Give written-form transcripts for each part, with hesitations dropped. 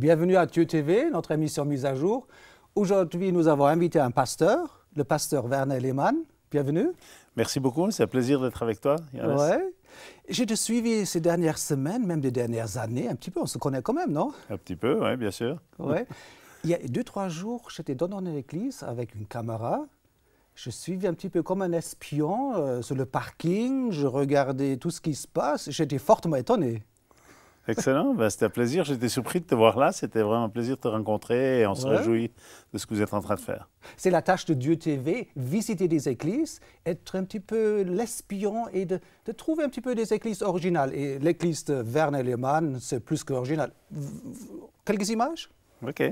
Bienvenue à Dieu TV, notre émission Mise à jour. Aujourd'hui, nous avons invité un pasteur, le pasteur Werner Lehmann. Bienvenue. Merci beaucoup, c'est un plaisir d'être avec toi, Yannis. Ouais. J'ai te suivi ces dernières semaines, même des dernières années, un petit peu, on se connaît quand même, non? Un petit peu, oui, bien sûr. Ouais. Il y a 2-3 jours, j'étais dans l'église avec une caméra. Je suivais un petit peu comme un espion sur le parking, je regardais tout ce qui se passe, j'étais fortement étonné. Excellent, ben, c'était un plaisir, j'étais surpris de te voir là, c'était vraiment un plaisir de te rencontrer et on se réjouit de ce que vous êtes en train de faire. C'est la tâche de Dieu TV, visiter des églises, être un petit peu l'espion et de trouver un petit peu des églises originales. Et l'église de Werner Lehmann, c'est plus qu'original. Quelques images? OK.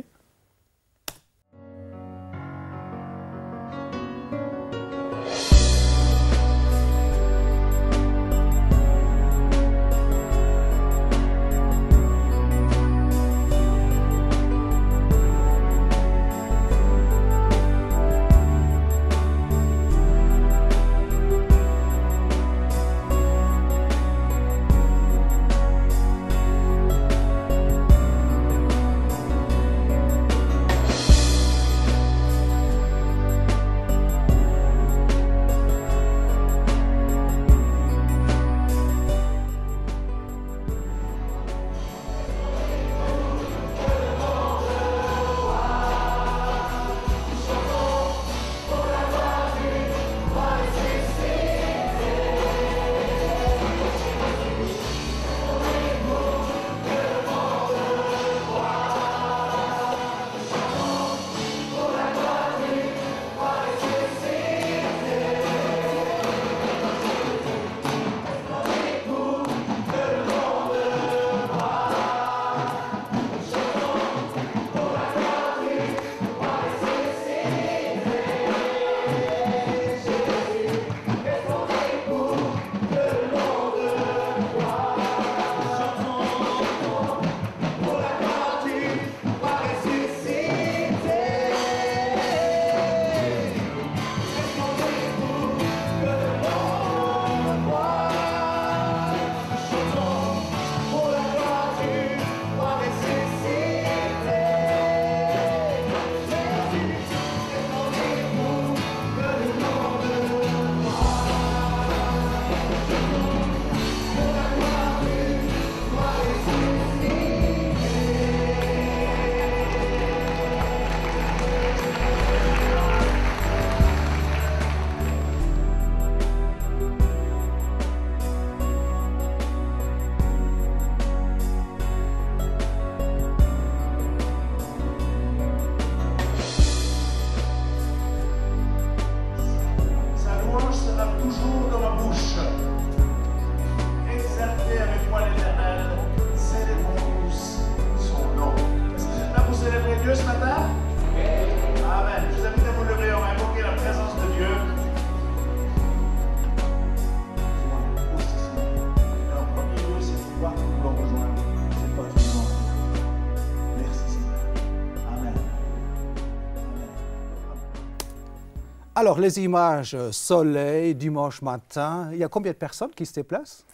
Alors, les images soleil, dimanche matin, il y a combien de personnes qui se déplacent?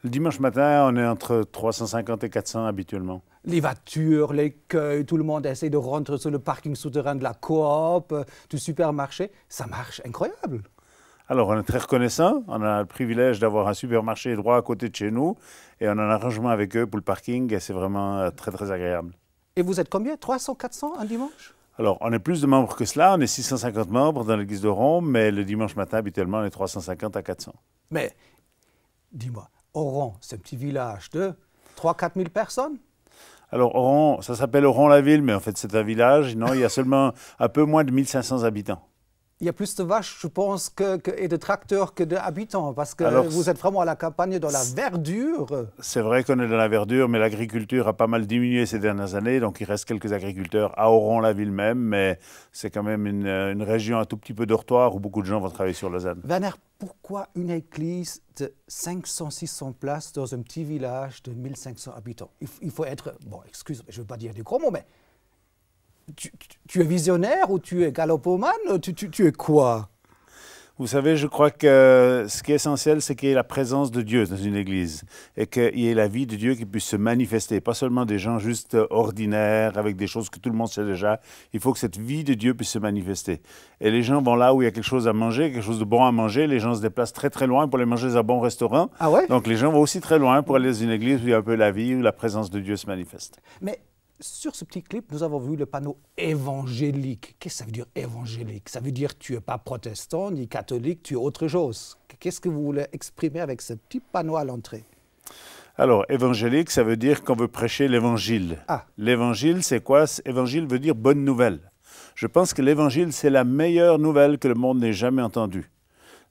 Le dimanche matin, on est entre 350 et 400 habituellement. Les voitures, l'écueil, tout le monde essaie de rentrer sur le parking souterrain de la coop, du supermarché. Ça marche incroyable. Alors, on est très reconnaissant. On a le privilège d'avoir un supermarché droit à côté de chez nous et on a un arrangement avec eux pour le parking et c'est vraiment très, très agréable. Et vous êtes combien? 300, 400 un dimanche? Alors, on est plus de membres que cela. On est 650 membres dans l'église de Rome, mais le dimanche matin, habituellement, on est 350 à 400. Mais, dis-moi, Oran, c'est un petit village de 3-4 000 personnes? Alors, Oran, ça s'appelle Oran-la-Ville, mais en fait, c'est un village. Non, il y a seulement un peu moins de 1500 habitants. Il y a plus de vaches, je pense, et de tracteurs que d'habitants, parce que Alors, vous êtes vraiment à la campagne, dans la verdure. C'est vrai qu'on est dans la verdure, mais l'agriculture a pas mal diminué ces dernières années, donc il reste quelques agriculteurs à Oran-la-Ville même, mais c'est quand même une région un tout petit peu dortoir où beaucoup de gens vont travailler sur Lausanne. Werner, pourquoi une église de 500-600 places dans un petit village de 1500 habitants? Il faut être, bon, excuse-moi, je ne veux pas dire des gros mots, mais tu es visionnaire ou tu es galopomane? Tu es quoi? Vous savez, je crois que ce qui est essentiel, c'est qu'il y ait la présence de Dieu dans une église et qu'il y ait la vie de Dieu qui puisse se manifester, pas seulement des gens juste ordinaires avec des choses que tout le monde sait déjà. Il faut que cette vie de Dieu puisse se manifester. Et les gens vont là où il y a quelque chose à manger, quelque chose de bon à manger. Les gens se déplacent très très loin pour aller manger dans un bon restaurant. Ah ouais? Donc les gens vont aussi très loin pour aller dans une église où il y a un peu la vie, où la présence de Dieu se manifeste. Mais sur ce petit clip, nous avons vu le panneau évangélique. Qu'est-ce que ça veut dire évangélique? Ça veut dire que tu n'es pas protestant ni catholique, tu es autre chose. Qu'est-ce que vous voulez exprimer avec ce petit panneau à l'entrée? Alors, évangélique, ça veut dire qu'on veut prêcher l'évangile. Ah. L'évangile, c'est quoi? Évangile veut dire bonne nouvelle. Je pense que l'évangile, c'est la meilleure nouvelle que le monde n'ait jamais entendue.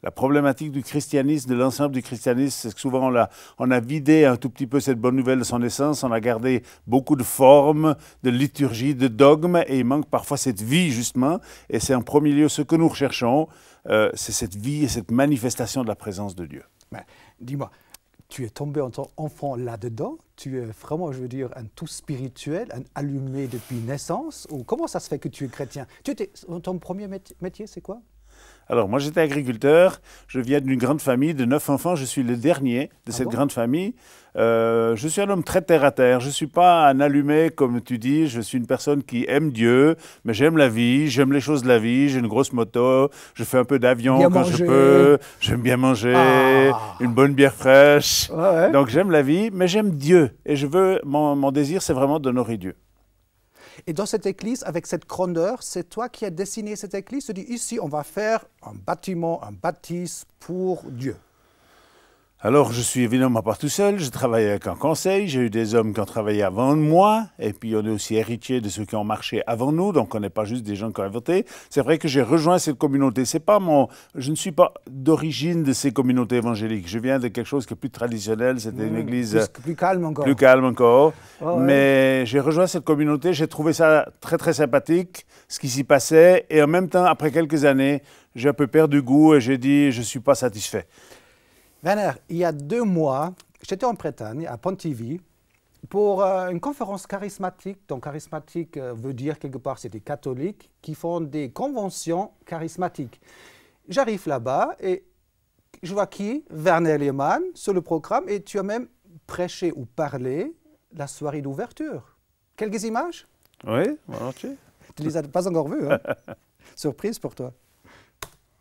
La problématique du christianisme, de l'ensemble du christianisme, c'est que souvent on a vidé un tout petit peu cette bonne nouvelle de son essence, on a gardé beaucoup de formes, de liturgie, de dogmes, et il manque parfois cette vie, justement. Et c'est en premier lieu ce que nous recherchons, c'est cette vie et cette manifestation de la présence de Dieu. Dis-moi, tu es tombé en tant qu'enfant là-dedans? Tu es vraiment, je veux dire, un tout spirituel, un allumé depuis naissance? Ou comment ça se fait que tu es chrétien? Ton premier métier, c'est quoi? Alors, moi, j'étais agriculteur. Je viens d'une grande famille de 9 enfants. Je suis le dernier de cette grande famille. Je suis un homme très terre-à-terre. Je ne suis pas un allumé, comme tu dis. Je suis une personne qui aime Dieu, mais j'aime la vie, j'aime les choses de la vie. J'ai une grosse moto, je fais un peu d'avion quand je peux. J'aime bien manger, une bonne bière fraîche. Ouais. Donc, j'aime la vie, mais j'aime Dieu. Et mon désir, c'est vraiment d'honorer Dieu. Et dans cette église, avec cette grandeur, c'est toi qui as dessiné cette église. Tu dis, ici, on va faire un bâtiment, un bâtisse pour Dieu. Alors, je suis évidemment pas tout seul. Je travaille avec un conseil. J'ai eu des hommes qui ont travaillé avant moi. Et puis, on est aussi héritiers de ceux qui ont marché avant nous. Donc, on n'est pas juste des gens qui ont inventé. C'est vrai que j'ai rejoint cette communauté. Je ne suis pas d'origine de ces communautés évangéliques. Je viens de quelque chose qui est plus traditionnel. C'était une église plus calme encore. Plus calme encore. Oh, ouais. Mais j'ai rejoint cette communauté. J'ai trouvé ça très, très sympathique, ce qui s'y passait. Et en même temps, après quelques années, j'ai un peu perdu goût et j'ai dit, je ne suis pas satisfait. Werner, il y a 2 mois, j'étais en Bretagne, à Pontivy, pour une conférence charismatique. Donc, charismatique veut dire quelque part, c'est des catholiques qui font des conventions charismatiques. J'arrive là-bas et je vois qui? Werner Lehmann sur le programme, et tu as même prêché ou parlé la soirée d'ouverture. Quelques images? Oui, volontiers. Tu ne les as pas encore vues, hein? Surprise pour toi.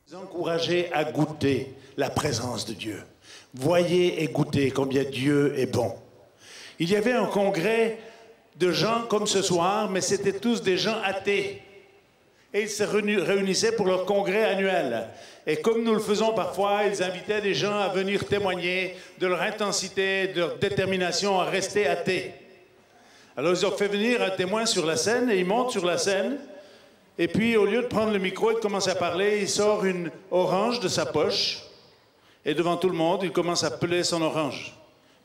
Vous encouragez à goûter la présence de Dieu. Voyez et goûtez combien Dieu est bon. Il y avait un congrès de gens comme ce soir, mais c'était tous des gens athées. Et ils se réunissaient pour leur congrès annuel. Et comme nous le faisons parfois, ils invitaient des gens à venir témoigner de leur intensité, de leur détermination à rester athées. Alors ils ont fait venir un témoin sur la scène, et il monte sur la scène. Et puis, au lieu de prendre le micro et de commencer à parler, il sort une orange de sa poche. Et devant tout le monde, il commence à peler son orange.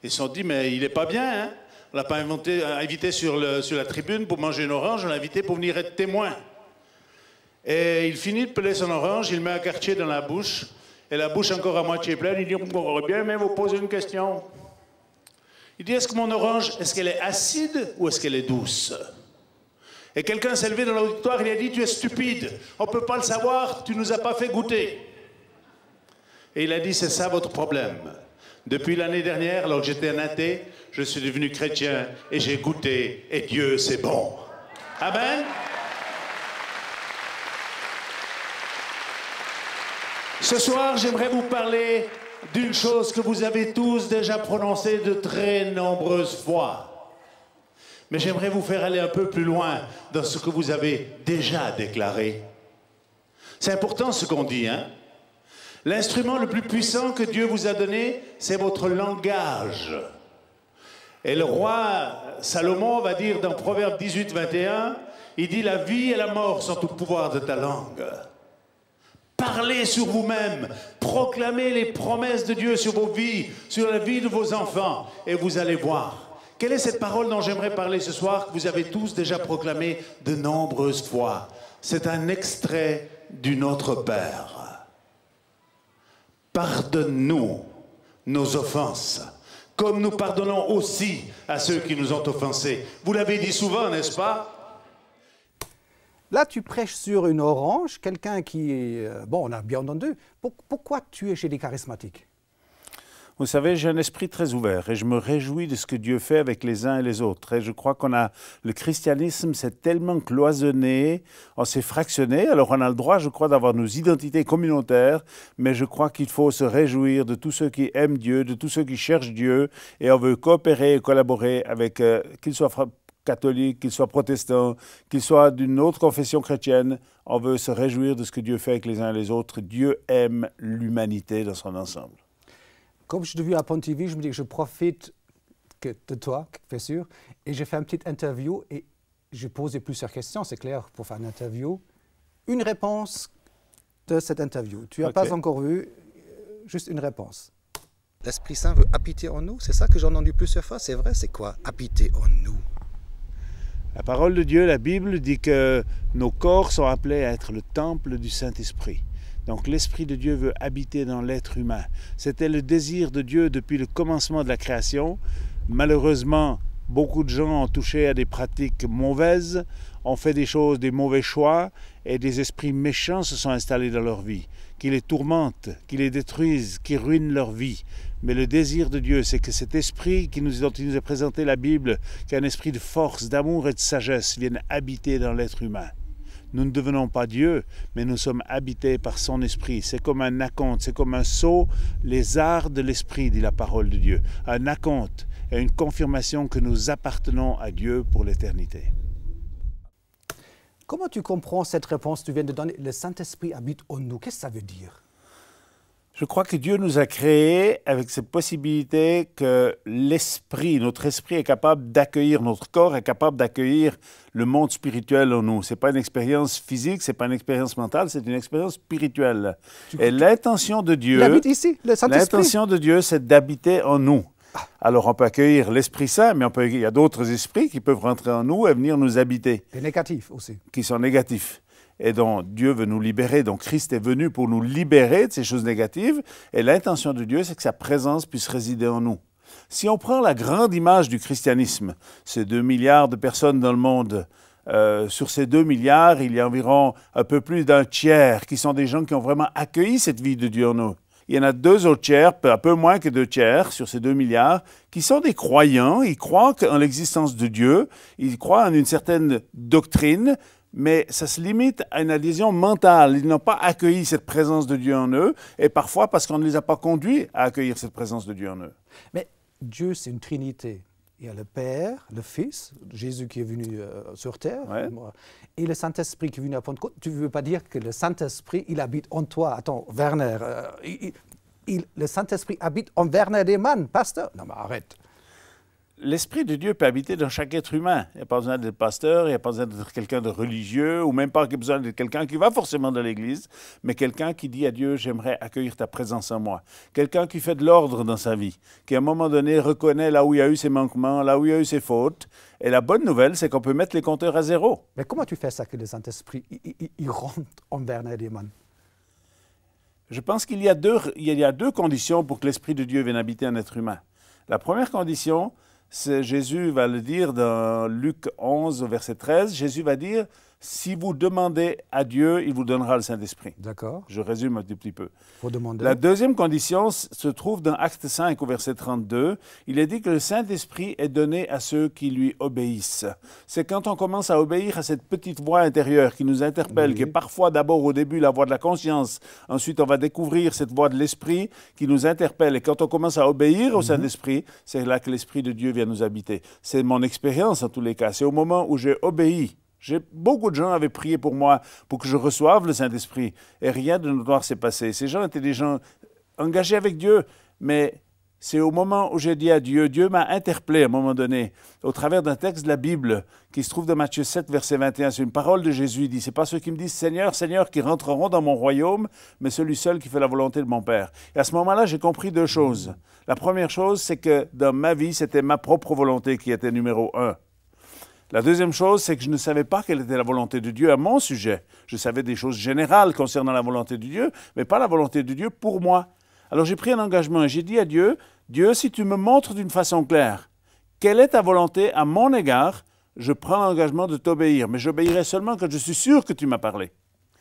Ils se sont dit, mais il n'est pas bien, hein? On ne l'a pas invité sur la tribune pour manger une orange, on l'a invité pour venir être témoin. Et il finit de peler son orange, il met un quartier dans la bouche, et la bouche encore à moitié pleine, il dit, on aurait bien aimé vous poser une question. Il dit, est-ce que mon orange, est-ce qu'elle est acide ou est-ce qu'elle est douce? Et quelqu'un s'est levé dans l'auditoire, il a dit, tu es stupide, on ne peut pas le savoir, tu ne nous as pas fait goûter. Et il a dit, c'est ça votre problème. Depuis l'année dernière, alors que j'étais un athée, je suis devenu chrétien et j'ai goûté, et Dieu, c'est bon. Amen. Ce soir, j'aimerais vous parler d'une chose que vous avez tous déjà prononcée de très nombreuses fois. Mais j'aimerais vous faire aller un peu plus loin dans ce que vous avez déjà déclaré. C'est important ce qu'on dit, hein? L'instrument le plus puissant que Dieu vous a donné, c'est votre langage. Et le roi Salomon va dire dans Proverbe 18, 21, il dit « La vie et la mort sont au pouvoir de ta langue ». Parlez sur vous-même, proclamez les promesses de Dieu sur vos vies, sur la vie de vos enfants, et vous allez voir. Quelle est cette parole dont j'aimerais parler ce soir, que vous avez tous déjà proclamée de nombreuses fois? C'est un extrait du Notre Père. Pardonne-nous nos offenses, comme nous pardonnons aussi à ceux qui nous ont offensés. Vous l'avez dit souvent, n'est-ce pas? Là, tu prêches sur une orange, quelqu'un qui est... bon, on a bien entendu. Pourquoi tu es chez les charismatiques? Vous savez, j'ai un esprit très ouvert et je me réjouis de ce que Dieu fait avec les uns et les autres. Et je crois le christianisme, c'est tellement cloisonné, on s'est fractionné. Alors on a le droit, je crois, d'avoir nos identités communautaires, mais je crois qu'il faut se réjouir de tous ceux qui aiment Dieu, de tous ceux qui cherchent Dieu, et on veut coopérer et collaborer avec, qu'ils soient catholiques, qu'ils soient protestants, qu'ils soient d'une autre confession chrétienne. On veut se réjouir de ce que Dieu fait avec les uns et les autres. Dieu aime l'humanité dans son ensemble. Comme je t'ai vu à Pontivy, je me dis que je profite de toi, bien sûr, et j'ai fait une petite interview et j'ai posé plusieurs questions, c'est clair, pour faire une interview. Une réponse de cette interview. Tu n'as pas encore vu, juste une réponse. L'Esprit Saint veut habiter en nous, c'est ça que j'ai entendu plusieurs fois, c'est vrai, c'est quoi habiter en nous? La parole de Dieu, la Bible, dit que nos corps sont appelés à être le temple du Saint-Esprit. Donc l'Esprit de Dieu veut habiter dans l'être humain. C'était le désir de Dieu depuis le commencement de la création. Malheureusement, beaucoup de gens ont touché à des pratiques mauvaises, ont fait des choses, des mauvais choix, et des esprits méchants se sont installés dans leur vie, qui les tourmentent, qui les détruisent, qui ruinent leur vie. Mais le désir de Dieu, c'est que cet esprit dont il nous a présenté la Bible, qui est un esprit de force, d'amour et de sagesse, vienne habiter dans l'être humain. Nous ne devenons pas Dieu, mais nous sommes habités par son esprit. C'est comme un acompte, c'est comme un sceau, les arts de l'esprit, dit la parole de Dieu. Un acompte est une confirmation que nous appartenons à Dieu pour l'éternité. Comment tu comprends cette réponse que tu viens de donner? Le Saint-Esprit habite en nous. Qu'est-ce que ça veut dire? Je crois que Dieu nous a créés avec cette possibilité que notre esprit est capable d'accueillir, notre corps est capable d'accueillir le monde spirituel en nous. Ce n'est pas une expérience physique, ce n'est pas une expérience mentale, c'est une expérience spirituelle. Et l'intention de Dieu, il habite ici, le Saint-Esprit. L'intention de Dieu, c'est d'habiter en nous. Alors on peut accueillir l'Esprit Saint, mais il y a d'autres esprits qui peuvent rentrer en nous et venir nous habiter. Et négatifs aussi. Qui sont négatifs. Et dont Dieu veut nous libérer. Donc Christ est venu pour nous libérer de ces choses négatives. Et l'intention de Dieu, c'est que sa présence puisse résider en nous. Si on prend la grande image du christianisme, ces 2 milliards de personnes dans le monde, sur ces 2 milliards, il y a environ un peu plus d'un tiers qui sont des gens qui ont vraiment accueilli cette vie de Dieu en eux. Il y en a 2 autres tiers, un peu moins que 2 tiers sur ces 2 milliards, qui sont des croyants. Ils croient en l'existence de Dieu, ils croient en une certaine doctrine, mais ça se limite à une adhésion mentale. Ils n'ont pas accueilli cette présence de Dieu en eux, et parfois parce qu'on ne les a pas conduits à accueillir cette présence de Dieu en eux. Mais Dieu, c'est une trinité. Il y a le Père, le Fils, Jésus qui est venu sur terre, et le Saint-Esprit qui est venu à Pentecôte. Tu ne veux pas dire que le Saint-Esprit, il habite en toi. Attends, Werner, le Saint-Esprit habite en Werner Demann, pasteur. Non mais arrête. L'Esprit de Dieu peut habiter dans chaque être humain. Il n'y a pas besoin d'être pasteur, il n'y a pas besoin d'être quelqu'un de religieux, ou même pas besoin d'être quelqu'un qui va forcément dans l'Église, mais quelqu'un qui dit à Dieu, j'aimerais accueillir ta présence en moi. Quelqu'un qui fait de l'ordre dans sa vie, qui à un moment donné reconnaît là où il y a eu ses manquements, là où il y a eu ses fautes. Et la bonne nouvelle, c'est qu'on peut mettre les compteurs à zéro. Mais comment tu fais ça que le Saint-Esprit, il rentre en Werner Demann? Je pense qu'il y a deux conditions pour que l'Esprit de Dieu vienne habiter un être humain. La première condition, Jésus va le dire dans Luc 11, verset 13. Jésus va dire, si vous demandez à Dieu, il vous donnera le Saint-Esprit. D'accord. Je résume un petit peu. Faut demander. La deuxième condition se trouve dans Acte 5, au verset 32. Il est dit que le Saint-Esprit est donné à ceux qui lui obéissent. C'est quand on commence à obéir à cette petite voix intérieure qui nous interpelle, qui est parfois d'abord au début la voix de la conscience. Ensuite, on va découvrir cette voix de l'Esprit qui nous interpelle. Et quand on commence à obéir au Saint-Esprit, c'est là que l'Esprit de Dieu vient nous habiter. C'est mon expérience en tous les cas. C'est au moment où j'ai obéi. Beaucoup de gens avaient prié pour moi pour que je reçoive le Saint-Esprit et rien de notoire s'est passé. Ces gens étaient des gens engagés avec Dieu, mais c'est au moment où j'ai dit à Dieu, Dieu m'a interpellé à un moment donné, au travers d'un texte de la Bible qui se trouve dans Matthieu 7, verset 21. C'est une parole de Jésus. Il dit, c'est pas ceux qui me disent Seigneur, Seigneur qui rentreront dans mon royaume, mais celui seul qui fait la volonté de mon Père. Et à ce moment-là, j'ai compris 2 choses. La première chose, c'est que dans ma vie, c'était ma propre volonté qui était numéro 1. La deuxième chose, c'est que je ne savais pas quelle était la volonté de Dieu à mon sujet. Je savais des choses générales concernant la volonté de Dieu, mais pas la volonté de Dieu pour moi. Alors j'ai pris un engagement et j'ai dit à Dieu, Dieu, si tu me montres d'une façon claire quelle est ta volonté à mon égard, je prends l'engagement de t'obéir, mais j'obéirai seulement quand je suis sûr que tu m'as parlé.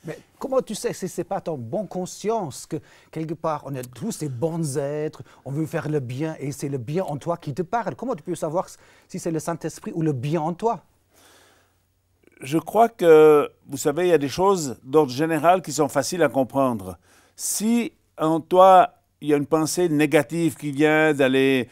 Mais comment tu sais si ce n'est pas ton bonne conscience que quelque part on est tous des bons êtres, on veut faire le bien et c'est le bien en toi qui te parle? Comment tu peux savoir si c'est le Saint-Esprit ou le bien en toi? Je crois que, vous savez, il y a des choses d'ordre général qui sont faciles à comprendre. Si en toi, il y a une pensée négative qui vient d'aller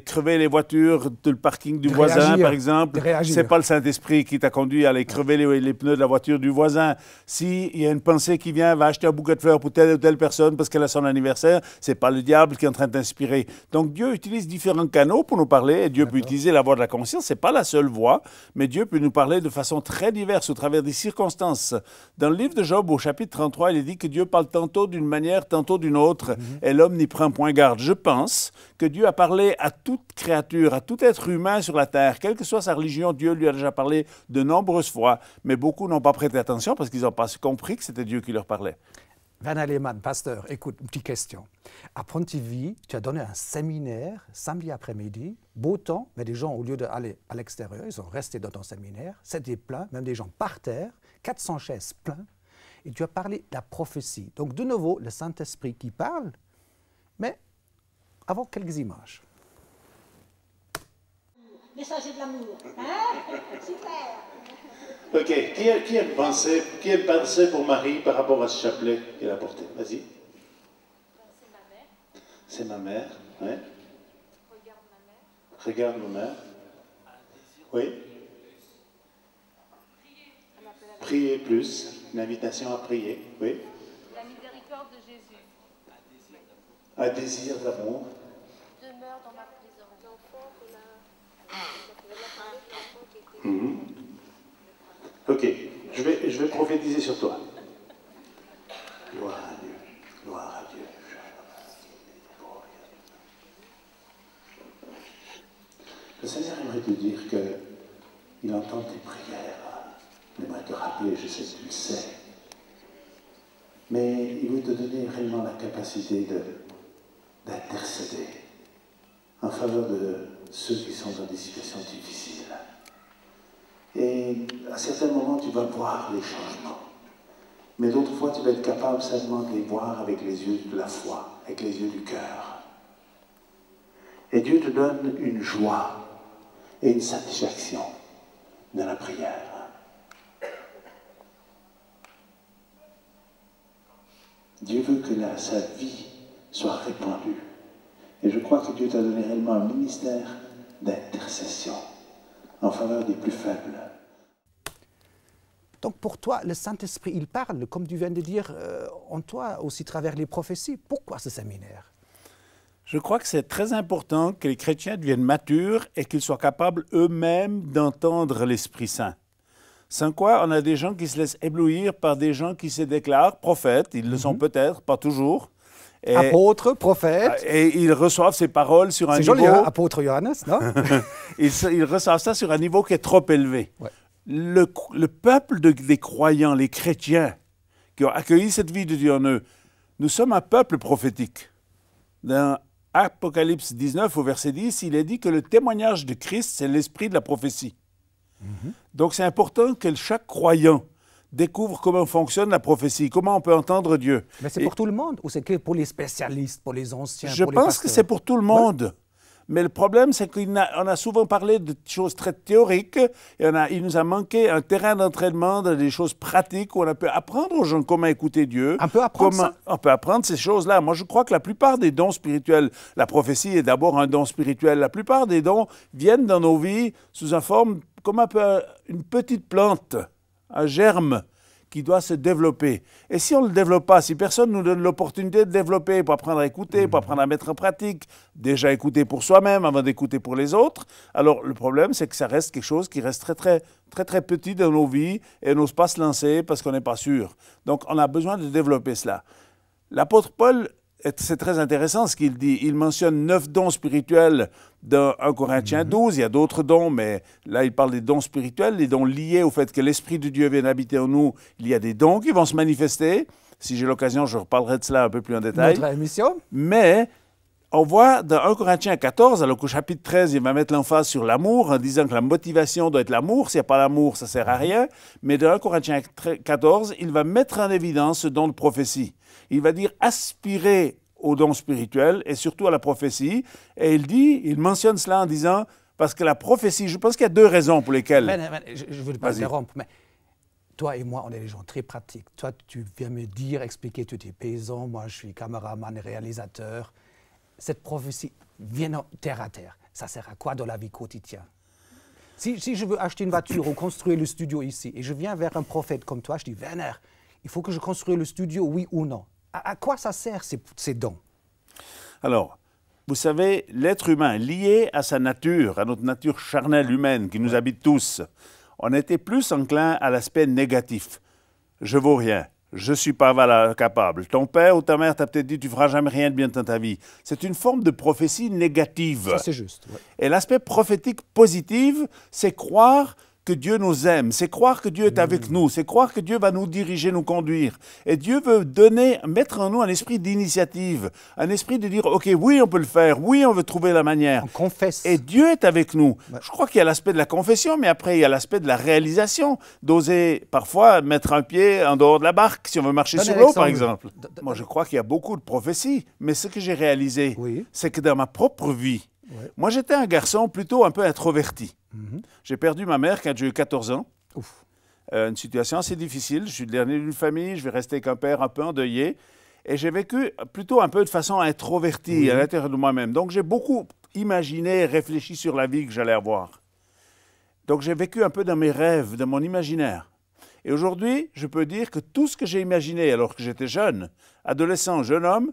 crever les voitures du parking du voisin, par exemple, ce n'est pas le Saint-Esprit qui t'a conduit à aller crever les pneus de la voiture du voisin. S'il y a une pensée qui vient, va acheter un bouquet de fleurs pour telle ou telle personne parce qu'elle a son anniversaire, ce n'est pas le diable qui est en train de t'inspirer. Donc Dieu utilise différents canaux pour nous parler, et Dieu peut utiliser la voix de la conscience, ce n'est pas la seule voix, mais Dieu peut nous parler de façon très diverse au travers des circonstances. Dans le livre de Job, au chapitre 33, il est dit que Dieu parle tantôt d'une manière, tantôt d'une autre, et l'homme n'y prend point garde. Je pense que Dieu a parlé à toute créature, à tout être humain sur la terre, quelle que soit sa religion, Dieu lui a déjà parlé de nombreuses fois, mais beaucoup n'ont pas prêté attention parce qu'ils n'ont pas compris que c'était Dieu qui leur parlait. Werner Lehmann, pasteur, écoute, une petite question. À Pontivy, tu as donné un séminaire samedi après-midi, beau temps, mais des gens, au lieu d'aller à l'extérieur, ils sont restés dans ton séminaire, c'était plein, même des gens par terre, 400 chaises pleines, et tu as parlé de la prophétie. Donc de nouveau, le Saint-Esprit qui parle, mais avant quelques images. Messager de l'amour, hein? Super! Ok, qui a une pensée pour Marie par rapport à ce chapelet qu'elle a porté? Vas-y. C'est ma mère. C'est ma mère, oui. Regarde ma mère. Oui. Prier plus, une invitation à prier, oui. La miséricorde de Jésus. Un désir d'amour. Demeure dans ma prison. Ok, je vais prophétiser sur toi. Gloire à Dieu, gloire à Dieu. Le Seigneur aimerait te dire qu'il entend tes prières. Il aimerait te rappeler, je sais que tu le sais. Mais il veut te donner réellement la capacité d'intercéder en faveur de ceux qui sont dans des situations difficiles. Et à certains moments, tu vas voir les changements. Mais d'autres fois, tu vas être capable seulement de les voir avec les yeux de la foi, avec les yeux du cœur. Et Dieu te donne une joie et une satisfaction dans la prière. Dieu veut que sa vie soit répandue. Et je crois que Dieu t'a donné réellement un ministère d'intercession en faveur des plus faibles. Donc pour toi, le Saint-Esprit, il parle, comme tu viens de dire, en toi aussi à travers les prophéties. Pourquoi ce séminaire? Je crois que c'est très important que les chrétiens deviennent matures et qu'ils soient capables eux-mêmes d'entendre l'Esprit Saint. Sans quoi, on a des gens qui se laissent éblouir par des gens qui se déclarent prophètes. Ils le sont peut-être, pas toujours. Et, apôtre, prophète. Et ils reçoivent ces paroles sur un niveau... C'est joli, hein, apôtre Johannes, non? Ils reçoivent ça sur un niveau qui est trop élevé. Ouais. Le peuple des croyants, les chrétiens, qui ont accueilli cette vie de Dieu en eux, nous sommes un peuple prophétique. Dans Apocalypse 19, au verset 10, il est dit que le témoignage de Christ, c'est l'esprit de la prophétie. Donc c'est important que chaque croyant découvre comment fonctionne la prophétie, comment on peut entendre Dieu. Mais c'est pour tout le monde ou c'est que pour les spécialistes, pour les anciens, Je pour les pasteurs? pense que c'est pour tout le monde. Ouais. Mais le problème, c'est qu'on a souvent parlé de choses très théoriques et il nous a manqué un terrain d'entraînement, des choses pratiques où on a pu apprendre aux gens comment écouter Dieu. On peut apprendre ça? On peut apprendre ces choses-là. Moi, je crois que la plupart des dons spirituels, la prophétie est d'abord un don spirituel, la plupart des dons viennent dans nos vies sous une forme comme un peu une petite plante, un germe qui doit se développer. Et si on ne le développe pas, si personne ne nous donne l'opportunité de développer pour apprendre à écouter, pour apprendre à mettre en pratique, déjà écouter pour soi-même avant d'écouter pour les autres, alors le problème, c'est que ça reste quelque chose qui reste très petit dans nos vies et on n'ose pas se lancer parce qu'on n'est pas sûr. Donc, on a besoin de développer cela. L'apôtre Paul, c'est très intéressant ce qu'il dit. Il mentionne 9 dons spirituels dans 1 Corinthiens 12. Il y a d'autres dons, mais là, il parle des dons spirituels, les dons liés au fait que l'Esprit de Dieu vienne habiter en nous. Il y a des dons qui vont se manifester. Si j'ai l'occasion, je reparlerai de cela un peu plus en détail. Notre émission. Mais on voit dans 1 Corinthiens 14, alors qu'au chapitre 13, il va mettre l'emphase sur l'amour en disant que la motivation doit être l'amour. S'il n'y a pas l'amour, ça ne sert à rien. Mais dans 1 Corinthiens 14, il va mettre en évidence ce don de prophétie. Il va dire aspirer au don spirituel et surtout à la prophétie. Et il mentionne cela en disant, parce que la prophétie, je pense qu'il y a deux raisons pour lesquelles... Je ne veux pas interrompre, mais toi et moi, on est des gens très pratiques. Toi, tu viens me dire, expliquer, tu es paysan, moi je suis caméraman et réalisateur. Cette prophétie vient terre à terre. Ça sert à quoi dans la vie quotidienne? Si je veux acheter une voiture ou construire le studio ici, et je viens vers un prophète comme toi, je dis, Werner, il faut que je construise le studio, oui ou non? À quoi ça sert ces dons? Alors, vous savez, l'être humain, lié à sa nature, à notre nature charnelle humaine qui nous habite tous, on était plus enclin à l'aspect négatif. Je vaux rien. Je ne suis pas capable. Ton père ou ta mère t'a peut-être dit tu ne feras jamais rien de bien dans ta vie. C'est une forme de prophétie négative. Ça, c'est juste. Ouais. Et l'aspect prophétique positif, c'est croire que Dieu nous aime, c'est croire que Dieu est avec nous, c'est croire que Dieu va nous diriger, nous conduire. Et Dieu veut mettre en nous un esprit d'initiative, un esprit de dire, OK, oui, on peut le faire, oui, on veut trouver la manière. On confesse. Et Dieu est avec nous. Ouais. Je crois qu'il y a l'aspect de la confession, mais après, il y a l'aspect de la réalisation, d'oser parfois mettre un pied en dehors de la barque, si on veut marcher sur l'eau, par exemple. Moi, je crois qu'il y a beaucoup de prophéties, mais ce que j'ai réalisé, c'est que dans ma propre vie, moi, j'étais un garçon plutôt un peu introverti. J'ai perdu ma mère quand j'ai eu 14 ans. Une situation assez difficile. Je suis le dernier d'une famille, je vais rester avec un père un peu endeuillé. Et j'ai vécu plutôt un peu de façon introvertie à l'intérieur de moi-même. Donc, j'ai beaucoup imaginé et réfléchi sur la vie que j'allais avoir. Donc, j'ai vécu un peu dans mes rêves, dans mon imaginaire. Et aujourd'hui, je peux dire que tout ce que j'ai imaginé alors que j'étais jeune, adolescent, jeune homme,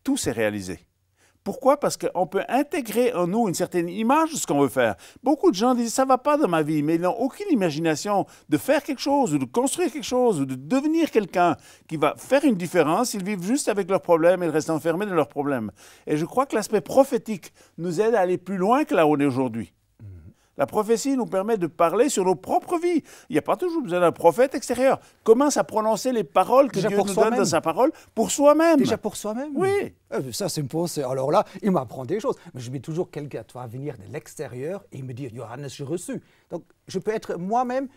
tout s'est réalisé. Pourquoi? Parce qu'on peut intégrer en nous une certaine image de ce qu'on veut faire. Beaucoup de gens disent « ça ne va pas dans ma vie », mais ils n'ont aucune imagination de faire quelque chose ou de construire quelque chose ou de devenir quelqu'un qui va faire une différence. Ils vivent juste avec leurs problèmes et ils restent enfermés dans leurs problèmes. Et je crois que l'aspect prophétique nous aide à aller plus loin que là où on est aujourd'hui. La prophétie nous permet de parler sur nos propres vies. Il n'y a pas toujours besoin d'un prophète extérieur. Commence à prononcer les paroles que Dieu nous donne dans sa parole pour soi-même. Déjà pour soi-même? Oui. Ça, c'est une pensée. Alors là, il m'apprend des choses. Mais je mets toujours quelqu'un qui va venir de l'extérieur et me dire « Johannes, j'ai reçu ». Donc, je peux être moi-même,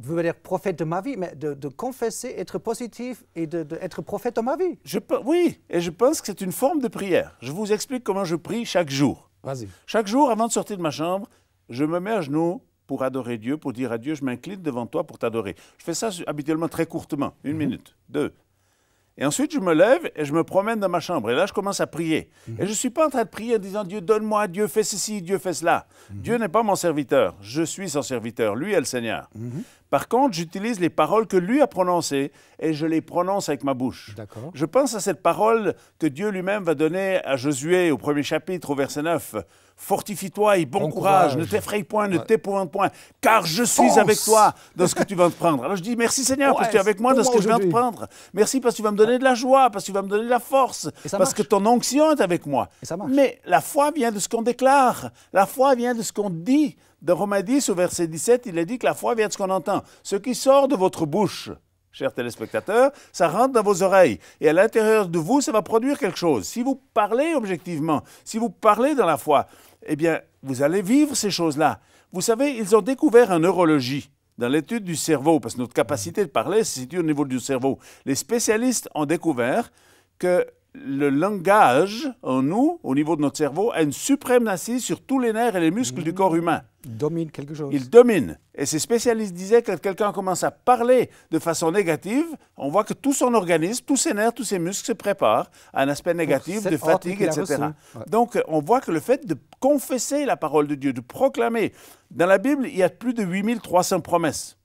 je veux dire prophète de ma vie, mais de confesser, être positif et d'être prophète de ma vie. Oui, et je pense que c'est une forme de prière. Je vous explique comment je prie chaque jour. Vas-y. Chaque jour, avant de sortir de ma chambre, je me mets à genoux pour adorer Dieu, pour dire à Dieu, je m'incline devant toi pour t'adorer. Je fais ça habituellement très courtement, 1 minute, 2. Et ensuite, je me lève et je me promène dans ma chambre. Et là, je commence à prier. Et je ne suis pas en train de prier en disant, Dieu, donne-moi, Dieu, fais ceci, Dieu, fais cela. Dieu n'est pas mon serviteur. Je suis son serviteur. Lui est le Seigneur. Par contre, j'utilise les paroles que lui a prononcées et je les prononce avec ma bouche. Je pense à cette parole que Dieu lui-même va donner à Josué au 1er chapitre, au verset 9. « Fortifie-toi et bon courage, ne t'effraie point, ne t'épouvante point, car je suis avec toi dans ce que tu vas te prendre. » Alors je dis merci Seigneur parce que tu es avec moi dans ce que je viens de prendre. Merci parce que tu vas me donner de la joie, parce que tu vas me donner de la force, parce que ton onction est avec moi. Mais la foi vient de ce qu'on déclare, la foi vient de ce qu'on dit. Dans Romains 10, au verset 17, il est dit que la foi vient de ce qu'on entend. Ce qui sort de votre bouche, chers téléspectateurs, ça rentre dans vos oreilles. Et à l'intérieur de vous, ça va produire quelque chose. Si vous parlez objectivement, si vous parlez dans la foi, eh bien, vous allez vivre ces choses-là. Vous savez, ils ont découvert en neurologie, dans l'étude du cerveau, parce que notre capacité de parler se situe au niveau du cerveau. Les spécialistes ont découvert que le langage, en nous, au niveau de notre cerveau, a une suprême assise sur tous les nerfs et les muscles du corps humain. Il domine quelque chose. Il domine. Et ces spécialistes disaient que quand quelqu'un commence à parler de façon négative, on voit que tout son organisme, tous ses nerfs, tous ses muscles se préparent à un aspect négatif de fatigue, etc. Donc, on voit que le fait de confesser la parole de Dieu, de proclamer, dans la Bible, il y a plus de 8300 promesses.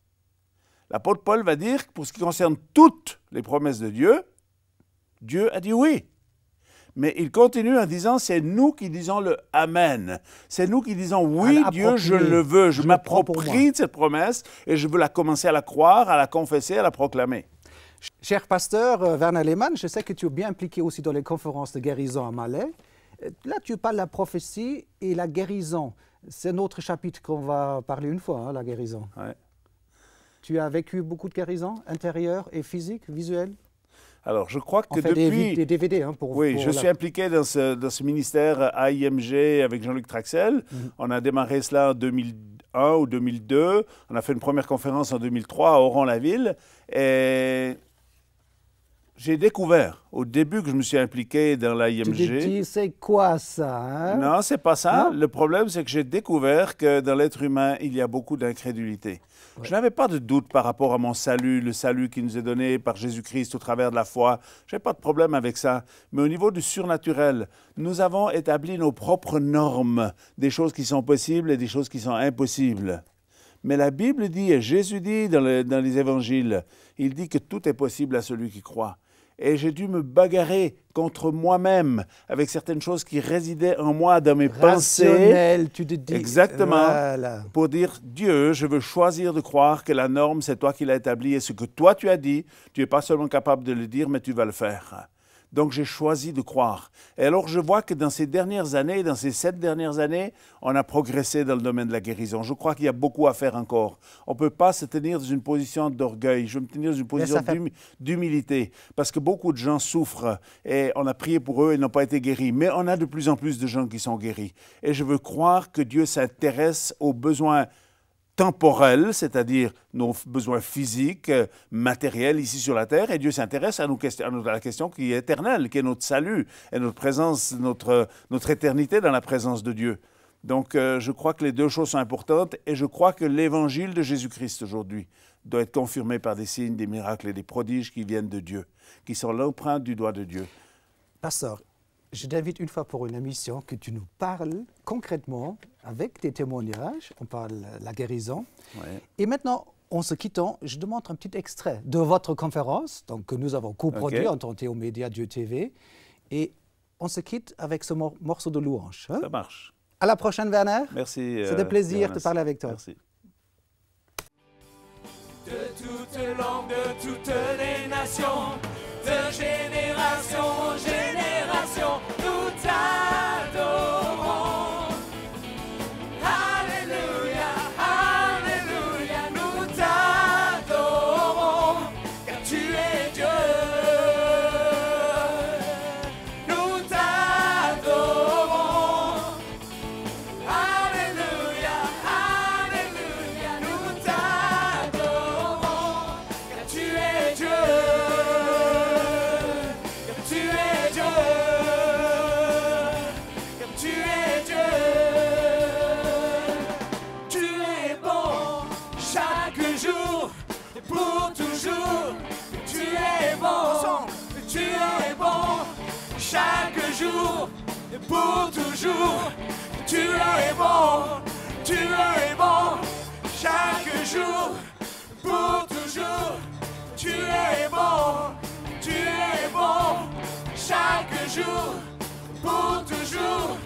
L'apôtre Paul va dire que pour ce qui concerne toutes les promesses de Dieu, Dieu a dit oui. Mais il continue en disant, c'est nous qui disons le Amen. C'est nous qui disons, oui, Dieu, je le veux. Je m'approprie de cette promesse et je veux la commencer à la croire, à la confesser, à la proclamer. Cher pasteur Werner Lehmann, je sais que tu es bien impliqué aussi dans les conférences de guérison à Malais. Là, tu parles de la prophétie et la guérison. C'est un autre chapitre qu'on va parler une fois, hein, la guérison. Ouais. Tu as vécu beaucoup de guérisons, intérieures et physiques, visuelles? Alors, je crois que On fait depuis... des DVD Oui, je suis impliqué dans ce ministère AIMG avec Jean-Luc Traxel. On a démarré cela en 2001 ou 2002. On a fait une première conférence en 2003 à Oran-la-Ville. Et j'ai découvert, au début que je me suis impliqué dans l'AIMG... Tu te dis, c'est quoi ça, hein? Non, c'est pas ça. Non? Le problème, c'est que j'ai découvert que dans l'être humain, il y a beaucoup d'incrédulité. Ouais. Je n'avais pas de doute par rapport à mon salut, le salut qui nous est donné par Jésus-Christ au travers de la foi. Je n'avais pas de problème avec ça. Mais au niveau du surnaturel, nous avons établi nos propres normes, des choses qui sont possibles et des choses qui sont impossibles. Mais la Bible dit, et Jésus dit dans les évangiles, il dit que tout est possible à celui qui croit. Et j'ai dû me bagarrer contre moi-même avec certaines choses qui résidaient en moi, dans mes pensées. Tu te dis. Exactement. Voilà. Pour dire, Dieu, je veux choisir de croire que la norme, c'est toi qui l'as établie. Et ce que toi, tu as dit, tu n'es pas seulement capable de le dire, mais tu vas le faire. Donc, j'ai choisi de croire. Et alors, je vois que dans ces dernières années, dans ces 7 dernières années, on a progressé dans le domaine de la guérison. Je crois qu'il y a beaucoup à faire encore. On ne peut pas se tenir dans une position d'orgueil. Je veux me tenir dans une position d'humilité. Parce que beaucoup de gens souffrent et on a prié pour eux et n'ont pas été guéris. Mais on a de plus en plus de gens qui sont guéris. Et je veux croire que Dieu s'intéresse aux besoins temporels, c'est-à-dire nos besoins physiques, matériels ici sur la terre, et Dieu s'intéresse à la question qui est éternelle, qui est notre salut et notre présence, notre éternité dans la présence de Dieu. Donc, je crois que les deux choses sont importantes et je crois que l'évangile de Jésus-Christ aujourd'hui doit être confirmé par des signes, des miracles et des prodiges qui viennent de Dieu, qui sont l'empreinte du doigt de Dieu. Pasteur, je t'invite une fois pour une émission que tu nous parles concrètement avec des témoignages. On parle de la guérison. Ouais. Et maintenant, en se quittant, je demande un petit extrait de votre conférence donc, que nous avons coproduit en tant que média Dieu TV. Et on se quitte avec ce morceau de louange. Hein? Ça marche. À la prochaine, Werner. Merci. C'est un plaisir de parler avec toi. Merci. De toutes langues, de toutes les nations, de génération en génération, nous t'adorons. Alléluia, Alléluia, nous t'adorons, car tu es Dieu. Nous t'adorons. Alléluia, Alléluia, nous t'adorons, car tu es Dieu. Pour toujours, tu es bon, tu es bon, chaque jour, et pour toujours, tu es bon, tu es bon, chaque jour, pour toujours, tu es bon, tu es bon, chaque jour, pour toujours.